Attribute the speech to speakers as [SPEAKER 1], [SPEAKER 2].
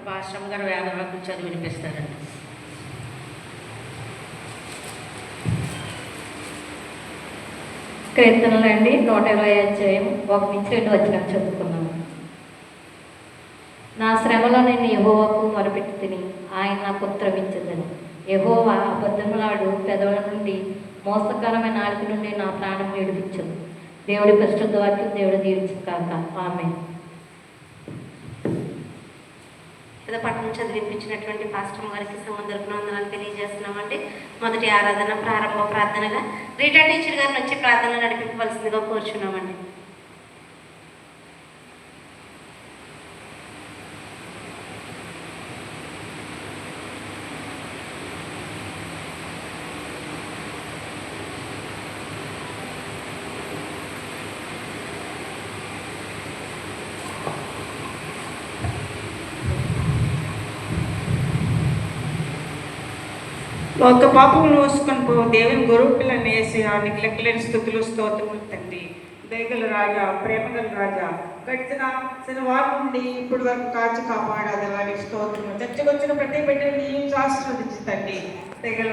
[SPEAKER 1] పాశ్రమ గారు వేదవాకులు చదివి వినిపిస్తారండి.
[SPEAKER 2] కీర్తనలండి 120 అధ్యాయం 1-2 చదువుకున్నాము. నా శ్రమలో నేను యెహోవాకు మొరపెట్టి తిని ఆయన నాకు ఉత్తరమిచ్చదని. యెహోవా అబద్ధములాడు పెదవుల నుండి మోసకరమైన నాలుక నుండి నా ప్రాణం విడిపించదు. దేవుడి పరిశుద్ధ వాక్యం దేవుడు దీవించు కాక. ఆమేన్.
[SPEAKER 3] పట్టణం చదివించినటువంటి పాస్టర్ గారికి సముద్రపు వందనాలు తెలియజేస్తున్నామండి. మొదటి ఆరాధన ప్రారంభ ప్రార్థనగా రీటా టీచర్ గారిని వచ్చి ప్రార్థన నడిపించవలసిందిగా కోరుచున్నామండి.
[SPEAKER 4] ఒక్క పాపములు మోసుకొని పో దేవుని గొర్రెపిల్లని వేసి ఆయనకి లెక్కలేని స్థుతులు స్తోత్రములు తండ్రి. దయగల రాజా, ప్రేమగల రాజా, గడిచిన శనివారం నుండి ఇప్పటి వరకు కాచి కాపాడాలి. అలాగే స్తోత్రము చర్చకొచ్చిన ప్రతి బిడ్డని ఆశీర్వదించి తండ్రి. దయగల